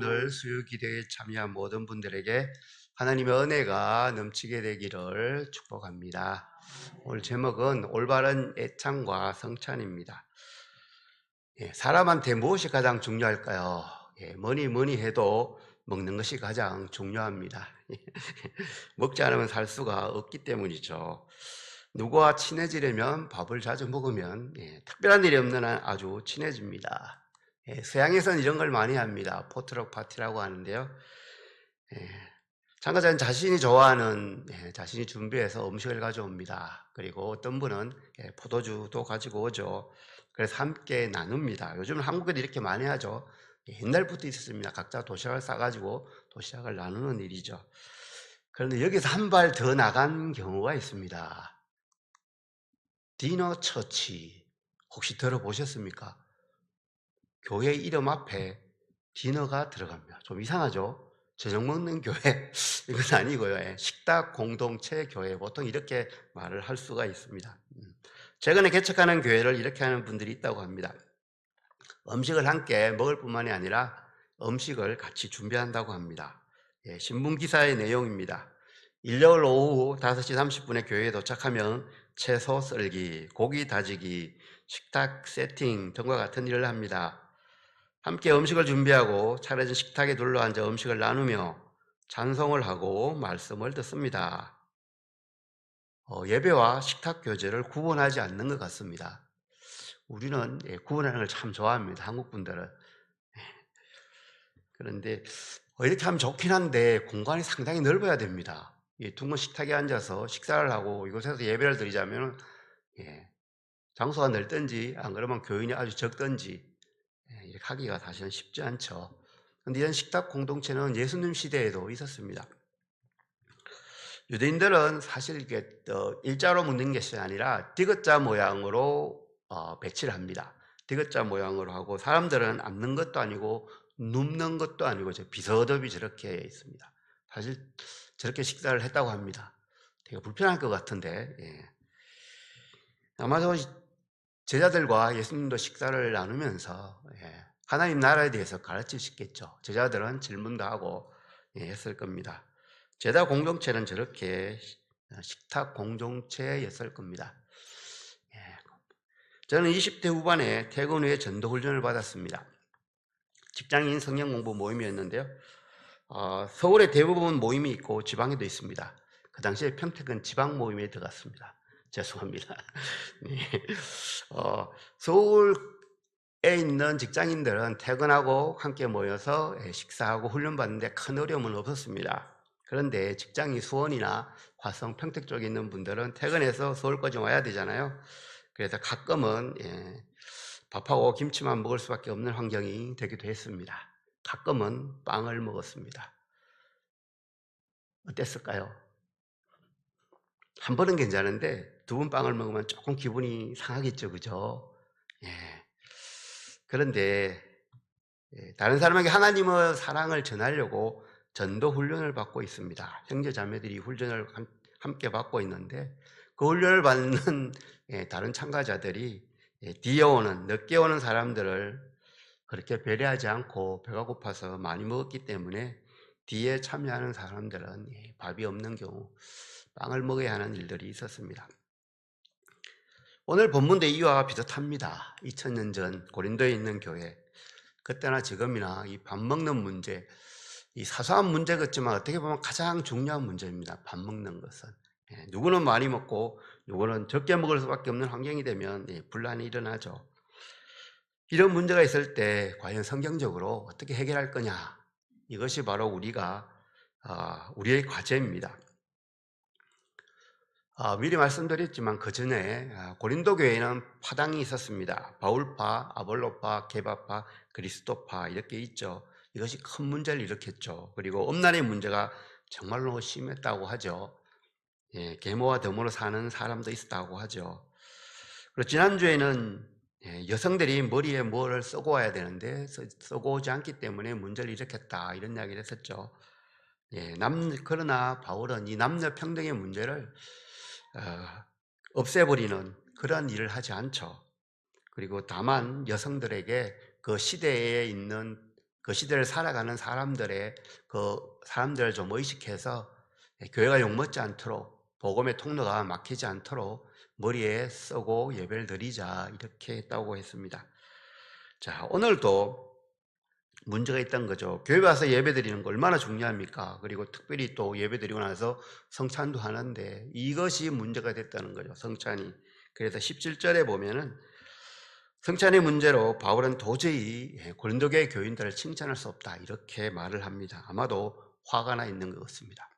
오늘 수요 기도에 참여한 모든 분들에게 하나님의 은혜가 넘치게 되기를 축복합니다. 오늘 제목은 올바른 애창과 성찬입니다. 사람한테 무엇이 가장 중요할까요? 뭐니 해도 먹는 것이 가장 중요합니다. 먹지 않으면 살 수가 없기 때문이죠. 누구와 친해지려면 밥을 자주 먹으면 특별한 일이 없는 한 아주 친해집니다. 서양에서는 이런 걸 많이 합니다. 포트럭 파티라고 하는데요. 예, 참가자는 자신이 좋아하는 자신이 준비해서 음식을 가져옵니다. 그리고 어떤 분은 포도주도 가지고 오죠. 그래서 함께 나눕니다. 요즘은 한국에도 이렇게 많이 하죠. 옛날부터 있었습니다. 각자 도시락을 싸가지고 도시락을 나누는 일이죠. 그런데 여기서 한 발 더 나간 경우가 있습니다. 디너 처치 혹시 들어보셨습니까? 교회 이름 앞에 디너가 들어갑니다. 좀 이상하죠? 저녁 먹는 교회 이건 아니고요. 식탁 공동체 교회 보통 이렇게 말을 할 수가 있습니다. 최근에 개척하는 교회를 이렇게 하는 분들이 있다고 합니다. 음식을 함께 먹을 뿐만이 아니라 음식을 같이 준비한다고 합니다. 신문 기사의 내용입니다. 일요일 오후 5시 30분에 교회에 도착하면 채소 썰기, 고기 다지기, 식탁 세팅 등과 같은 일을 합니다. 함께 음식을 준비하고 차려진 식탁에 둘러앉아 음식을 나누며 찬송을 하고 말씀을 듣습니다. 예배와 식탁 교제를 구분하지 않는 것 같습니다. 우리는 구분하는 걸 참 좋아합니다. 한국 분들은. 그런데 이렇게 하면 좋긴 한데 공간이 상당히 넓어야 됩니다. 둥근 식탁에 앉아서 식사를 하고 이곳에서 예배를 드리자면 장소가 넓든지 안 그러면 교인이 아주 적든지 이렇게 하기가 사실은 쉽지 않죠. 그런데 이런 식탁 공동체는 예수님 시대에도 있었습니다. 유대인들은 사실 이게 일자로 묻는 것이 아니라 디귿자 모양으로 배치를 합니다. 디귿자 모양으로 하고 사람들은 앉는 것도 아니고 눕는 것도 아니고 비서덥이 저렇게 있습니다. 사실 저렇게 식사를 했다고 합니다. 되게 불편할 것 같은데 아마도 제자들과 예수님도 식사를 나누면서 하나님 나라에 대해서 가르치셨겠죠. 제자들은 질문도 하고 했을 겁니다. 제자 공동체는 저렇게 식탁 공동체였을 겁니다. 저는 20대 후반에 퇴근 후에 전도 훈련을 받았습니다. 직장인 성경 공부 모임이었는데요. 서울에 대부분 모임이 있고 지방에도 있습니다. 그 당시에 평택은 지방 모임에 들어갔습니다. 죄송합니다. 네. 서울에 있는 직장인들은 퇴근하고 함께 모여서 식사하고 훈련받는데 큰 어려움은 없었습니다. 그런데 직장이 수원이나 화성, 평택 쪽에 있는 분들은 퇴근해서 서울까지 와야 되잖아요. 그래서 가끔은 밥하고 김치만 먹을 수밖에 없는 환경이 되기도 했습니다. 가끔은 빵을 먹었습니다. 어땠을까요? 한 번은 괜찮은데 두 번 빵을 먹으면 조금 기분이 상하겠죠, 그죠? 예. 그런데 다른 사람에게 하나님의 사랑을 전하려고 전도 훈련을 받고 있습니다. 형제 자매들이 훈련을 함께 받고 있는데 그 훈련을 받는 다른 참가자들이 뒤에 오는 늦게 오는 사람들을 그렇게 배려하지 않고 배가 고파서 많이 먹었기 때문에 뒤에 참여하는 사람들은 밥이 없는 경우 빵을 먹어야 하는 일들이 있었습니다. 오늘 본문도 이와 비슷합니다. 2000년 전 고린도에 있는 교회, 그때나 지금이나 이 밥 먹는 문제, 이 사소한 문제 같지만 어떻게 보면 가장 중요한 문제입니다. 밥 먹는 것은. 누구는 많이 먹고 누구는 적게 먹을 수밖에 없는 환경이 되면 분란이 일어나죠. 이런 문제가 있을 때 과연 성경적으로 어떻게 해결할 거냐? 이것이 바로 우리의 과제입니다. 미리 말씀드렸지만 그 전에 고린도 교회에는 파당이 있었습니다. 바울파, 아볼로파, 게바파, 그리스도파 이렇게 있죠. 이것이 큰 문제를 일으켰죠. 그리고 음란의 문제가 정말로 심했다고 하죠. 계모와 더불어 사는 사람도 있었다고 하죠. 그리고 지난주에는 여성들이 머리에 뭐를 쓰고 와야 되는데 쓰고 오지 않기 때문에 문제를 일으켰다 이런 이야기를 했었죠. 그러나 바울은 이 남녀 평등의 문제를 없애버리는 그런 일을 하지 않죠. 그리고 다만 여성들에게 그 시대에 있는 그 시대를 살아가는 사람들의 사람들을 좀 의식해서 교회가 욕먹지 않도록 복음의 통로가 막히지 않도록 머리에 쓰고 예배를 드리자 이렇게 했다고 했습니다. 자, 오늘도 문제가 있던 거죠. 교회 와서 예배 드리는 거 얼마나 중요합니까? 그리고 특별히 또 예배 드리고 나서 성찬도 하는데 이것이 문제가 됐다는 거죠. 성찬이. 그래서 17절에 보면은 성찬의 문제로 바울은 도저히 고린도교회 교인들을 칭찬할 수 없다 이렇게 말을 합니다. 아마도 화가 나 있는 것 같습니다.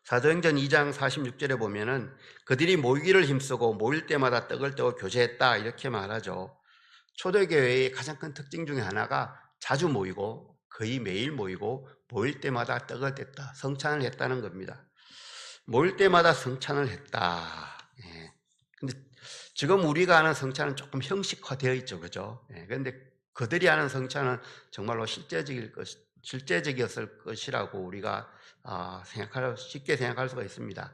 사도행전 2장 46절에 보면은 그들이 모이기를 힘쓰고 모일 때마다 떡을 떼고 교제했다 이렇게 말하죠. 초대교회의 가장 큰 특징 중에 하나가 자주 모이고 거의 매일 모이고 모일 때마다 떡을 뗐다, 성찬을 했다는 겁니다. 모일 때마다 성찬을 했다. 예. 근데 지금 우리가 아는 성찬은 조금 형식화되어 있죠, 그죠? 예. 그런데 그들이 아는 성찬은 정말로 실제적이었을 것이라고 우리가 쉽게 생각할 수가 있습니다.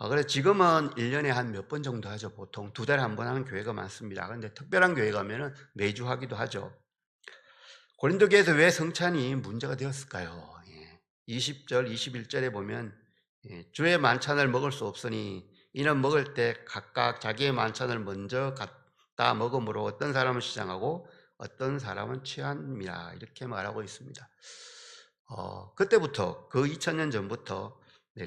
그래서 지금은 1년에 한 몇 번 정도 하죠. 보통 2달에 한 번 하는 교회가 많습니다. 그런데 특별한 교회 가면은 매주 하기도 하죠. 고린도 교회에서 왜 성찬이 문제가 되었을까요? 20절, 21절에 보면 주의 만찬을 먹을 수 없으니 이는 먹을 때 각각 자기의 만찬을 먼저 갖다 먹음으로 어떤 사람은 시장하고 어떤 사람은 취함이라 이렇게 말하고 있습니다. 그때부터 그 2000년 전부터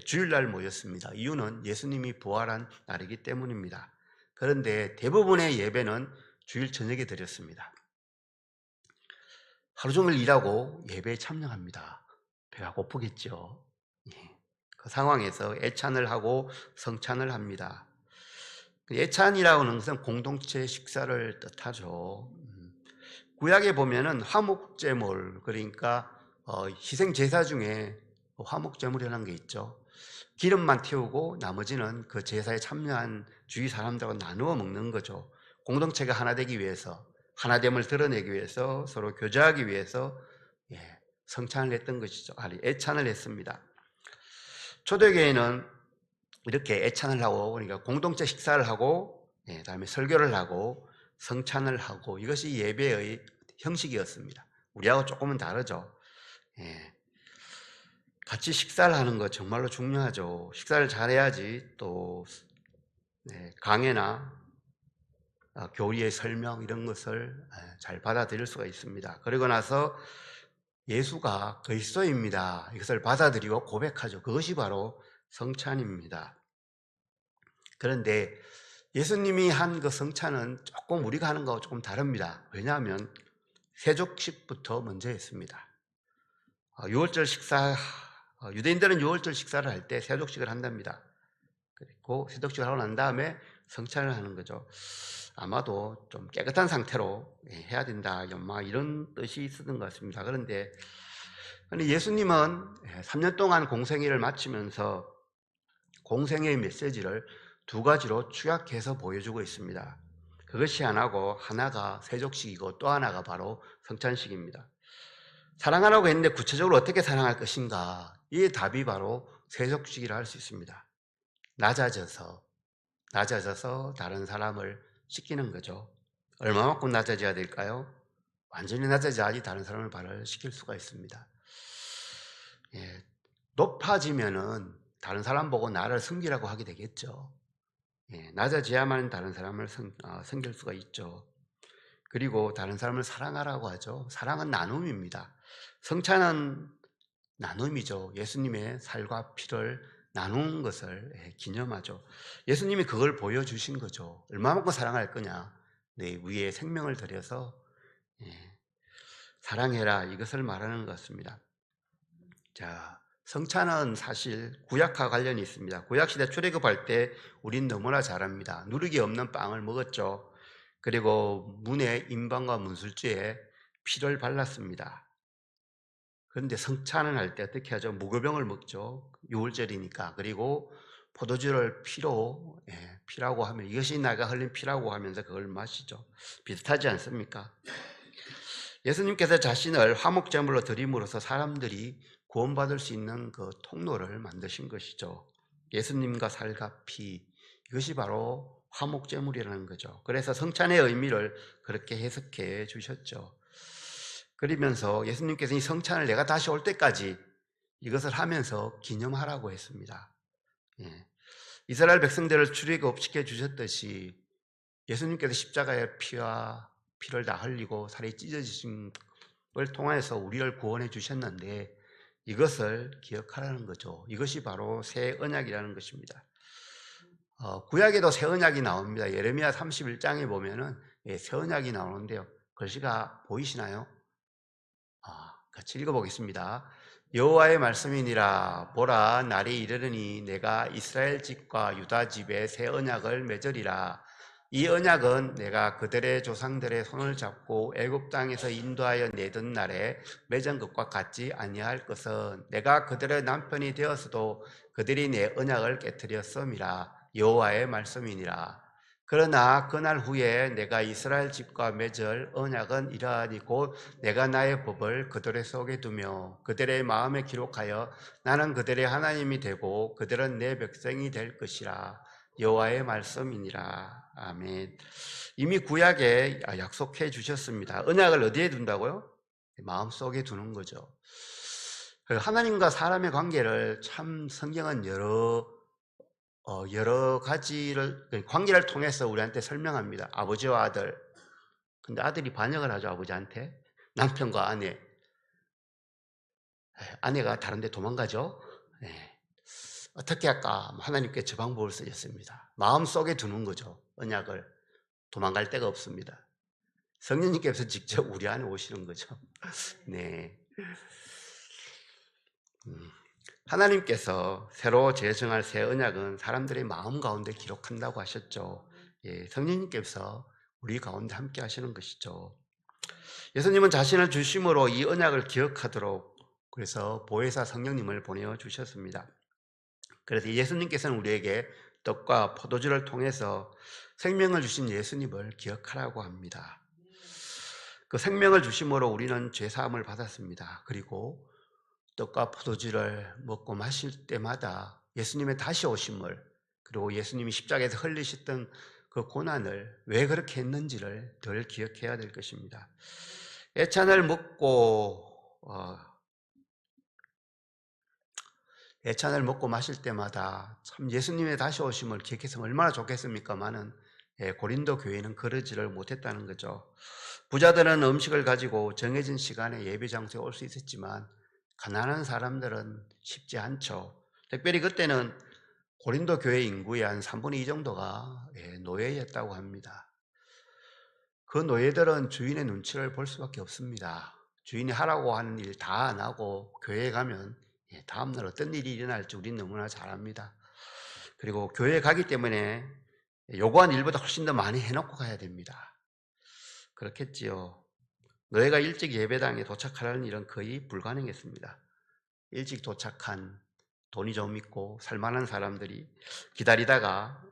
주일날 모였습니다. 이유는 예수님이 부활한 날이기 때문입니다. 그런데 대부분의 예배는 주일 저녁에 드렸습니다. 하루 종일 일하고 예배에 참여합니다. 배가 고프겠죠. 그 상황에서 애찬을 하고 성찬을 합니다. 애찬이라고 하는 것은 공동체 식사를 뜻하죠. 구약에 보면은 화목제물, 그러니까 희생 제사 중에 화목제물이라는 게 있죠. 기름만 태우고 나머지는 그 제사에 참여한 주위 사람들하고 나누어 먹는 거죠. 공동체가 하나 되기 위해서, 하나됨을 드러내기 위해서, 서로 교제하기 위해서 성찬을 했던 것이죠. 아니, 애찬을 했습니다. 초대교회는 이렇게 애찬을 하고, 그러니까 공동체 식사를 하고, 그다음에 설교를 하고, 성찬을 하고, 이것이 예배의 형식이었습니다. 우리하고 조금은 다르죠. 같이 식사를 하는 거 정말로 중요하죠. 식사를 잘해야지 또 강해나 교리의 설명 이런 것을 잘 받아들일 수가 있습니다. 그리고 나서 예수가 그리스도입니다. 이것을 받아들이고 고백하죠. 그것이 바로 성찬입니다. 그런데 예수님이 한 그 성찬은 조금 우리가 하는 거하고 조금 다릅니다. 왜냐하면 세족식부터 먼저 했습니다. 유월절 식사, 유대인들은 유월절 식사를 할 때 세족식을 한답니다. 그리고 세족식을 하고 난 다음에 성찬을 하는 거죠. 아마도 좀 깨끗한 상태로 해야 된다, 이런 뜻이 있었던 것 같습니다. 그런데 예수님은 3년 동안 공생애를 마치면서 공생애의 메시지를 2가지로 축약해서 보여주고 있습니다. 그것이 하나가 세족식이고 또 하나가 바로 성찬식입니다. 사랑하라고 했는데 구체적으로 어떻게 사랑할 것인가? 이 답이 바로 세족식이라 할 수 있습니다. 낮아져서 다른 사람을 시키는 거죠. 얼마만큼 낮아져야 될까요? 완전히 낮아져야지 다른 사람을 발달시킬 수가 있습니다. 높아지면은 다른 사람 보고 나를 섬기라고 하게 되겠죠. 낮아져야만 다른 사람을 섬길 수가 있죠. 그리고 다른 사람을 사랑하라고 하죠. 사랑은 나눔입니다. 성찬은 나눔이죠. 예수님의 살과 피를 나누는 것을 기념하죠. 예수님이 그걸 보여주신 거죠. 얼마만큼 사랑할 거냐. 내 위에 생명을 들여서 사랑해라, 이것을 말하는 것 같습니다. 자, 성찬은 사실 구약과 관련이 있습니다. 구약시대 출애굽할 때 우린 너무나 잘 압니다. 누룩이 없는 빵을 먹었죠. 그리고 문에 인방과 문술주에 피를 발랐습니다. 그런데 성찬을 할 때 어떻게 하죠? 무교병을 먹죠. 유월절이니까. 그리고 포도주를 피라고 하면, 이것이 내가 흘린 피라고 하면서 그걸 마시죠. 비슷하지 않습니까? 예수님께서 자신을 화목제물로 드림으로써 사람들이 구원받을 수 있는 그 통로를 만드신 것이죠. 예수님과 살과 피, 이것이 바로 화목제물이라는 거죠. 그래서 성찬의 의미를 그렇게 해석해 주셨죠. 그러면서 예수님께서 이 성찬을 내가 다시 올 때까지 이것을 하면서 기념하라고 했습니다. 예. 이스라엘 백성들을 출애굽시켜 주셨듯이 예수님께서 십자가의 피를 다 흘리고 살이 찢어지신 걸 통해서 우리를 구원해 주셨는데 이것을 기억하라는 거죠. 이것이 바로 새 언약이라는 것입니다. 구약에도 새 언약이 나옵니다. 예레미야 31장에 보면은 새 언약이 나오는데요. 글씨가 보이시나요? 같이 읽어보겠습니다. 여호와의 말씀이니라. 보라, 날이 이르르니 내가 이스라엘 집과 유다 집에 새 언약을 맺으리라. 이 언약은 내가 그들의 조상들의 손을 잡고 애굽 땅에서 인도하여 내던 날에 맺은 것과 같지 아니할 것은 내가 그들의 남편이 되었어도 그들이 내 언약을 깨뜨렸음이라. 여호와의 말씀이니라. 그러나 그날 후에 내가 이스라엘 집과 맺을 언약은 이러하니 곧 내가 나의 법을 그들의 속에 두며 그들의 마음에 기록하여 나는 그들의 하나님이 되고 그들은 내 백성이 될 것이라. 여호와의 말씀이니라. 아멘. 이미 구약에 약속해 주셨습니다. 언약을 어디에 둔다고요? 마음속에 두는 거죠. 하나님과 사람의 관계를 참 성경은 여러 가지를 관계를 통해서 우리한테 설명합니다. 아버지와 아들. 근데 아들이 반역을 하죠, 아버지한테. 남편과 아내. 아내가 다른 데 도망가죠. 어떻게 할까? 하나님께 저 방법을 쓰셨습니다. 마음속에 두는 거죠. 언약을. 도망갈 데가 없습니다. 성령님께서 직접 우리 안에 오시는 거죠. 네. 하나님께서 새로 제정할 새 언약은 사람들의 마음 가운데 기록한다고 하셨죠. 성령님께서 우리 가운데 함께 하시는 것이죠. 예수님은 자신을 중심으로 이 언약을 기억하도록 그래서 보혜사 성령님을 보내어 주셨습니다. 그래서 예수님께서는 우리에게 떡과 포도주를 통해서 생명을 주신 예수님을 기억하라고 합니다. 그 생명을 주심으로 우리는 죄사함을 받았습니다. 그리고 떡과 포도주를 먹고 마실 때마다 예수님의 다시 오심을 그리고 예수님이 십자가에서 흘리셨던 그 고난을 왜 그렇게 했는지를 덜 기억해야 될 것입니다. 애찬을 먹고 마실 때마다 참 예수님의 다시 오심을 기억했으면 얼마나 좋겠습니까마는 고린도 교회는 그러지를 못했다는 거죠. 부자들은 음식을 가지고 정해진 시간에 예배 장소에 올 수 있었지만 가난한 사람들은 쉽지 않죠. 특별히 그때는 고린도 교회 인구의 한 3분의 2 정도가 노예였다고 합니다. 그 노예들은 주인의 눈치를 볼 수밖에 없습니다. 주인이 하라고 하는 일 다 안 하고 교회에 가면 다음날 어떤 일이 일어날지 우리는 너무나 잘 압니다. 그리고 교회에 가기 때문에 요구한 일보다 훨씬 더 많이 해놓고 가야 됩니다. 그렇겠지요. 너희가 일찍 예배당에 도착하라는 일은 거의 불가능했습니다. 일찍 도착한 돈이 좀 있고 살만한 사람들이 기다리다가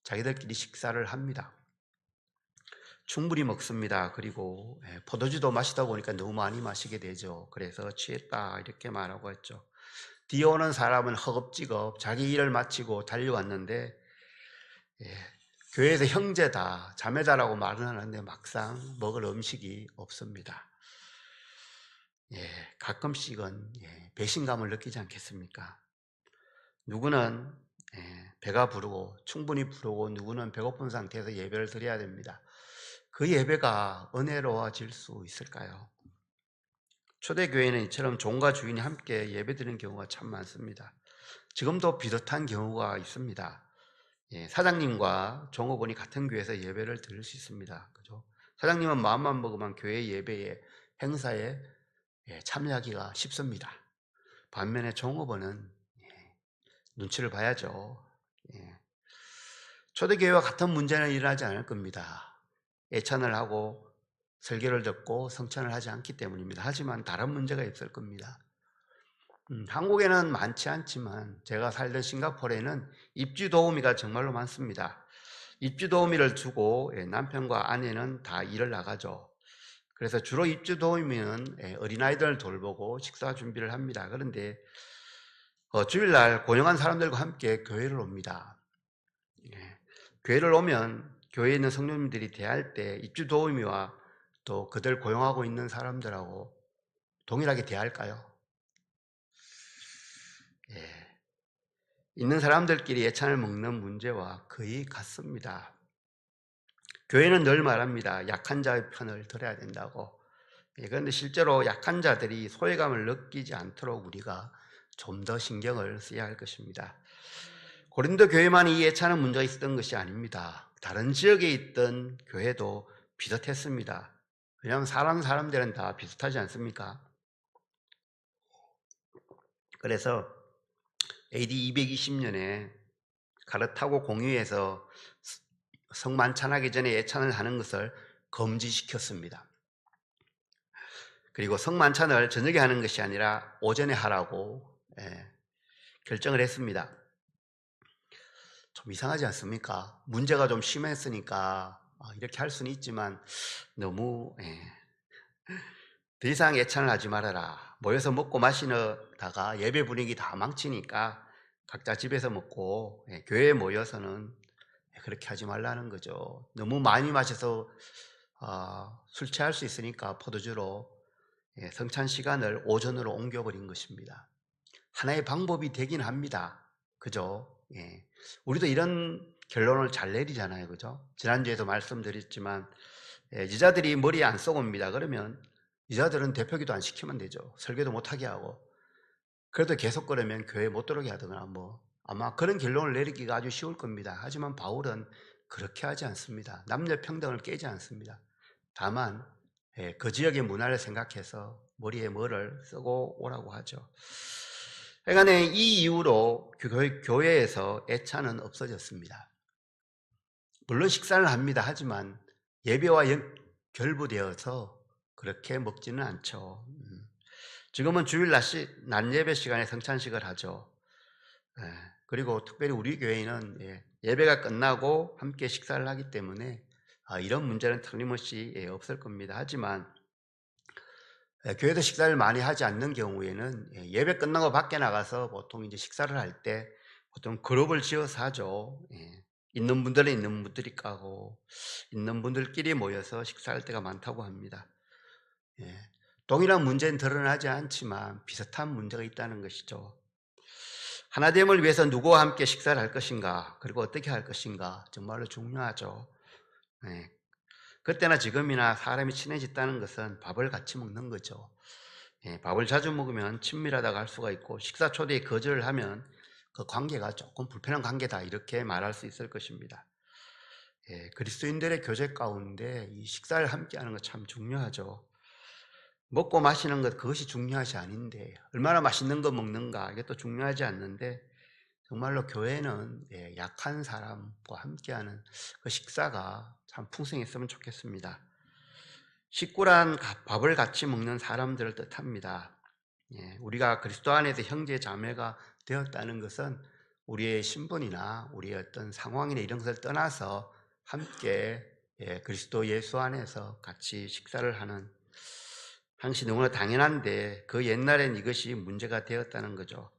자기들끼리 식사를 합니다. 충분히 먹습니다. 그리고 포도주도 마시다 보니까 너무 많이 마시게 되죠. 그래서 취했다 이렇게 말하고 했죠. 뒤에 오는 사람은 허겁지겁 자기 일을 마치고 달려왔는데 교회에서 형제다 자매다라고 말은 하는데 막상 먹을 음식이 없습니다. 가끔씩은 배신감을 느끼지 않겠습니까? 누구는 배가 부르고 충분히 부르고 누구는 배고픈 상태에서 예배를 드려야 됩니다. 그 예배가 은혜로워질 수 있을까요? 초대교회는 이처럼 종과 주인이 함께 예배드리는 경우가 참 많습니다. 지금도 비슷한 경우가 있습니다. 사장님과 종업원이 같은 교회에서 예배를 드릴 수 있습니다. 그죠? 사장님은 마음만 먹으면 교회 예배에 행사에 참여하기가 쉽습니다. 반면에 종업원은 눈치를 봐야죠. 초대교회와 같은 문제는 일어나지 않을 겁니다. 애찬을 하고 설교를 듣고 성찬을 하지 않기 때문입니다. 하지만 다른 문제가 있을 겁니다. 한국에는 많지 않지만 제가 살던 싱가포르에는 입주도우미가 정말로 많습니다. 입주도우미를 두고 남편과 아내는 다 일을 나가죠. 그래서 주로 입주도우미는 어린아이들을 돌보고 식사 준비를 합니다. 그런데 주일날 고용한 사람들과 함께 교회를 옵니다. 교회를 오면 교회에 있는 성도님들이 대할 때 입주도우미와 또 그들 고용하고 있는 사람들하고 동일하게 대할까요? 예. 있는 사람들끼리 예찬을 먹는 문제와 거의 같습니다. 교회는 늘 말합니다. 약한 자의 편을 들어야 된다고. 그런데 실제로 약한 자들이 소외감을 느끼지 않도록 우리가 좀 더 신경을 써야 할 것입니다. 고린도 교회만 이 예찬은 문제가 있었던 것이 아닙니다. 다른 지역에 있던 교회도 비슷했습니다. 그냥 사람들은 다 비슷하지 않습니까? 그래서 AD 220년에 가르타고 공의회에서 성만찬하기 전에 예찬을 하는 것을 금지시켰습니다. 그리고 성만찬을 저녁에 하는 것이 아니라 오전에 하라고 결정을 했습니다. 좀 이상하지 않습니까? 문제가 좀 심했으니까 이렇게 할 수는 있지만 너무 더 이상 예찬을 하지 말아라. 모여서 먹고 마시다가 예배 분위기 다 망치니까 각자 집에서 먹고 교회에 모여서는 그렇게 하지 말라는 거죠. 너무 많이 마셔서 술 취할 수 있으니까 포도주로 성찬 시간을 오전으로 옮겨버린 것입니다. 하나의 방법이 되긴 합니다. 그죠? 예. 우리도 이런 결론을 잘 내리잖아요. 그죠? 지난주에도 말씀드렸지만 여자들이 머리에 안 썩옵니다. 그러면 여자들은 대표기도 안 시키면 되죠. 설교도 못하게 하고. 그래도 계속 그러면 교회 못 들어오게 하거나 아마 그런 결론을 내리기가 아주 쉬울 겁니다. 하지만 바울은 그렇게 하지 않습니다. 남녀 평등을 깨지 않습니다. 다만 그 지역의 문화를 생각해서 머리에 뭐를 쓰고 오라고 하죠. 그러니까 이 이후로 교회에서 애찬은 없어졌습니다. 물론 식사를 합니다. 하지만 예배와 결부되어서 그렇게 먹지는 않죠. 지금은 주일 낮 예배 시간에 성찬식을 하죠. 그리고 특별히 우리 교회는 예배가 끝나고 함께 식사를 하기 때문에 이런 문제는 틀림없이 없을 겁니다. 하지만 교회에서 식사를 많이 하지 않는 경우에는 예배 끝나고 밖에 나가서 보통 이제 식사를 할 때 보통 그룹을 지어서 하죠. 있는 분들은 있는 분들이 까고 있는 분들끼리 모여서 식사할 때가 많다고 합니다. 동일한 문제는 드러나지 않지만 비슷한 문제가 있다는 것이죠. 하나됨을 위해서 누구와 함께 식사를 할 것인가, 그리고 어떻게 할 것인가 정말로 중요하죠. 그때나 지금이나 사람이 친해졌다는 것은 밥을 같이 먹는 거죠. 밥을 자주 먹으면 친밀하다고 할 수가 있고 식사 초대에 거절을 하면 그 관계가 조금 불편한 관계다 이렇게 말할 수 있을 것입니다. 그리스도인들의 교제 가운데 이 식사를 함께 하는 것 참 중요하죠. 먹고 마시는 것 그것이 중요하지 않은데 얼마나 맛있는 거 먹는가 이것도 중요하지 않는데 정말로 교회는 약한 사람과 함께하는 그 식사가 참 풍성했으면 좋겠습니다. 식구란 밥을 같이 먹는 사람들을 뜻합니다. 우리가 그리스도 안에서 형제 자매가 되었다는 것은 우리의 신분이나 우리의 어떤 상황이나 이런 것을 떠나서 함께 그리스도 예수 안에서 같이 식사를 하는 당시 너무나 당연한데 그 옛날엔 이것이 문제가 되었다는 거죠.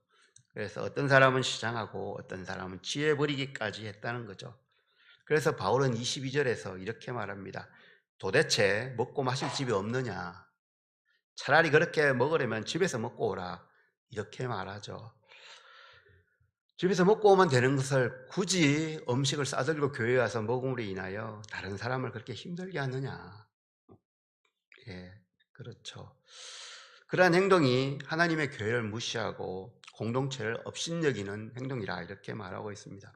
그래서 어떤 사람은 시장하고 어떤 사람은 취해버리기까지 했다는 거죠. 그래서 바울은 22절에서 이렇게 말합니다. 도대체 먹고 마실 집이 없느냐? 차라리 그렇게 먹으려면 집에서 먹고 오라. 이렇게 말하죠. 집에서 먹고 오면 되는 것을 굳이 음식을 싸들고 교회에 와서 먹음으로 인하여 다른 사람을 그렇게 힘들게 하느냐? 그렇죠. 그러한 행동이 하나님의 교회를 무시하고 공동체를 업신여기는 행동이라 이렇게 말하고 있습니다.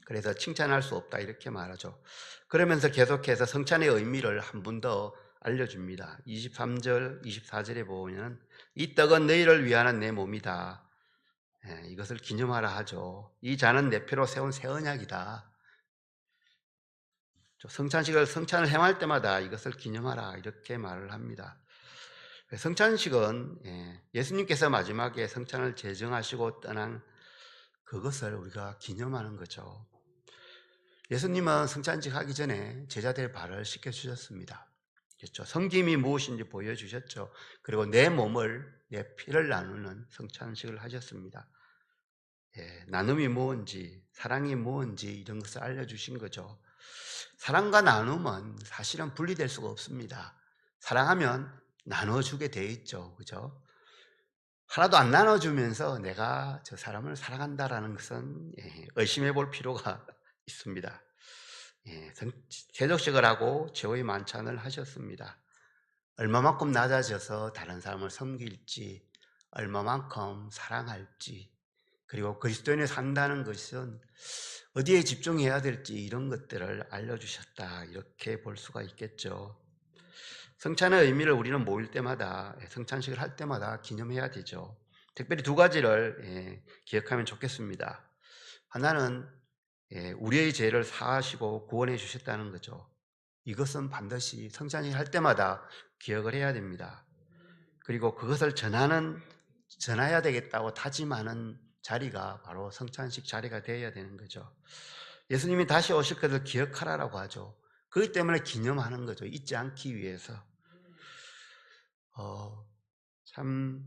그래서 칭찬할 수 없다 이렇게 말하죠. 그러면서 계속해서 성찬의 의미를 한 번 더 알려줍니다. 23절, 24절에 보면 이 떡은 너희를 위하는 내 몸이다. 이것을 기념하라 하죠. 이 잔은 내 피로 세운 새 언약이다. 성찬을 행할 때마다 이것을 기념하라 이렇게 말을 합니다. 성찬식은 예수님께서 마지막에 성찬을 제정하시고 떠난 그것을 우리가 기념하는 거죠. 예수님은 성찬식 하기 전에 제자들의 발을 씻겨주셨습니다. 그렇죠? 섬김이 무엇인지 보여주셨죠. 그리고 내 몸을, 내 피를 나누는 성찬식을 하셨습니다. 나눔이 무엇인지, 사랑이 무엇인지 이런 것을 알려주신 거죠. 사랑과 나눔은 사실은 분리될 수가 없습니다. 사랑하면 나눠주게 돼 있죠. 그죠? 하나도 안 나눠주면서 내가 저 사람을 사랑한다라는 것은 의심해 볼 필요가 있습니다. 세족식을 하고 최후의 만찬을 하셨습니다. 얼마만큼 낮아져서 다른 사람을 섬길지, 얼마만큼 사랑할지, 그리고 그리스도인이 산다는 것은 어디에 집중해야 될지 이런 것들을 알려주셨다, 이렇게 볼 수가 있겠죠. 성찬의 의미를 우리는 모일 때마다, 성찬식을 할 때마다 기념해야 되죠. 특별히 두 가지를 기억하면 좋겠습니다. 하나는 우리의 죄를 사하시고 구원해 주셨다는 거죠. 이것은 반드시 성찬식 할 때마다 기억을 해야 됩니다. 그리고 그것을 전해야 되겠다고 다짐하는 자리가 바로 성찬식 자리가 되어야 되는 거죠. 예수님이 다시 오실 것을 기억하라라고 하죠. 그렇기 때문에 기념하는 거죠. 잊지 않기 위해서. 참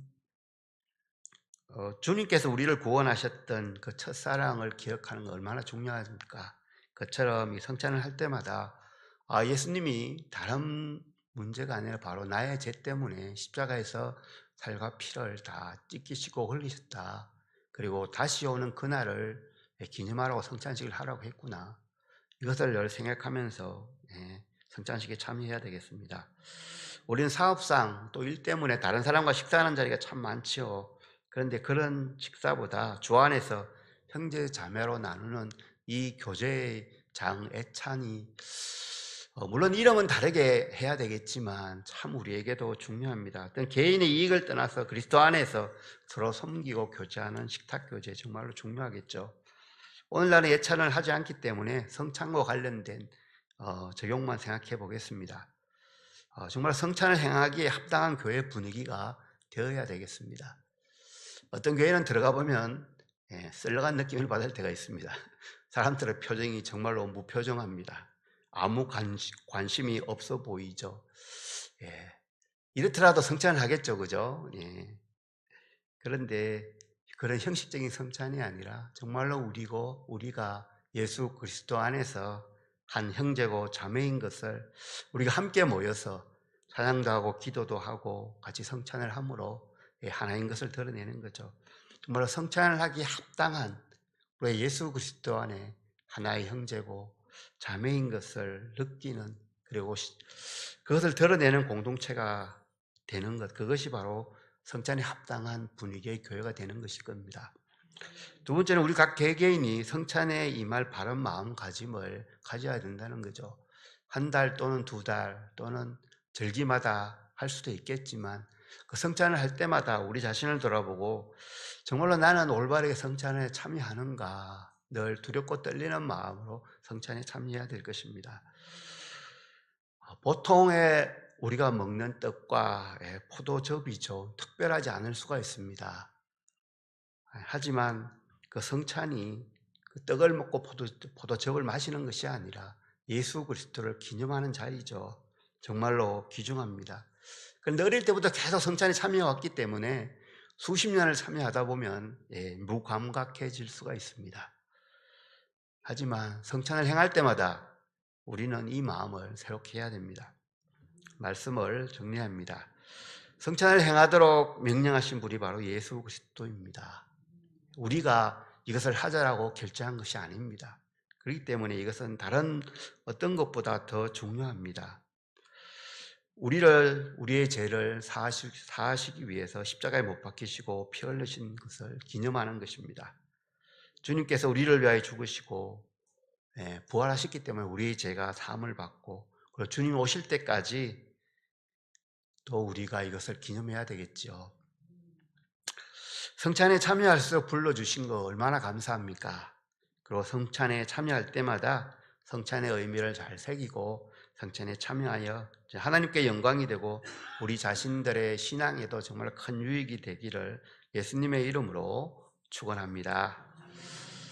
주님께서 우리를 구원하셨던 그 첫사랑을 기억하는 거 얼마나 중요합니까? 그처럼 이 성찬을 할 때마다 예수님이 다른 문제가 아니라 바로 나의 죄 때문에 십자가에서 살과 피를 다 찢기시고 흘리셨다. 그리고 다시 오는 그날을 기념하라고 성찬식을 하라고 했구나. 이것을 늘 생각하면서 성찬식에 참여해야 되겠습니다. 우리는 사업상 또 일 때문에 다른 사람과 식사하는 자리가 참 많지요. 그런데 그런 식사보다 주 안에서 형제 자매로 나누는 이 교제의 장 애찬이 물론 이름은 다르게 해야 되겠지만 참 우리에게도 중요합니다. 어떤 개인의 이익을 떠나서 그리스도 안에서 서로 섬기고 교제하는 식탁 교제 정말로 중요하겠죠. 오늘날은 예찬을 하지 않기 때문에 성찬과 관련된 적용만 생각해 보겠습니다. 정말 성찬을 행하기에 합당한 교회 분위기가 되어야 되겠습니다. 어떤 교회는 들어가 보면 썰렁한 느낌을 받을 때가 있습니다. 사람들의 표정이 정말로 무표정합니다. 아무 관심이 없어 보이죠. 이렇더라도 성찬을 하겠죠, 그죠? 그런데 그런 형식적인 성찬이 아니라 정말로 우리가 예수 그리스도 안에서 한 형제고 자매인 것을 우리가 함께 모여서 찬양도 하고 기도도 하고 같이 성찬을 함으로 하나인 것을 드러내는 거죠. 정말로 성찬을 하기에 합당한 우리 예수 그리스도 안에 하나의 형제고 자매인 것을 느끼는, 그리고 그것을 드러내는 공동체가 되는 것, 그것이 바로 성찬에 합당한 분위기의 교회가 되는 것일 겁니다. 두 번째는 우리 각 개개인이 성찬에 임할 바른 마음가짐을 가져야 된다는 거죠. 한 달 또는 두 달 또는 절기마다 할 수도 있겠지만 그 성찬을 할 때마다 우리 자신을 돌아보고 정말로 나는 올바르게 성찬에 참여하는가, 늘 두렵고 떨리는 마음으로 성찬에 참여해야 될 것입니다. 보통의 우리가 먹는 떡과 포도즙이죠. 특별하지 않을 수가 있습니다. 하지만 그 성찬이 그 떡을 먹고 포도즙을 마시는 것이 아니라 예수 그리스도를 기념하는 자리죠. 정말로 귀중합니다. 그런데 어릴 때부터 계속 성찬에 참여해왔기 때문에 수십 년을 참여하다 보면 무감각해질 수가 있습니다. 하지만 성찬을 행할 때마다 우리는 이 마음을 새롭게 해야 됩니다. 말씀을 정리합니다. 성찬을 행하도록 명령하신 분이 바로 예수 그리스도입니다. 우리가 이것을 하자라고 결정한 것이 아닙니다. 그렇기 때문에 이것은 다른 어떤 것보다 더 중요합니다. 우리의 죄를 사하시기 위해서 십자가에 못 박히시고 피 흘리신 것을 기념하는 것입니다. 주님께서 우리를 위하여 죽으시고 부활하셨기 때문에 우리의 죄가 사함을 받고, 그리고 주님 오실 때까지 또 우리가 이것을 기념해야 되겠죠. 성찬에 참여할수록 불러주신 거 얼마나 감사합니까? 그리고 성찬에 참여할 때마다 성찬의 의미를 잘 새기고 성찬에 참여하여 하나님께 영광이 되고 우리 자신들의 신앙에도 정말 큰 유익이 되기를 예수님의 이름으로 축원합니다.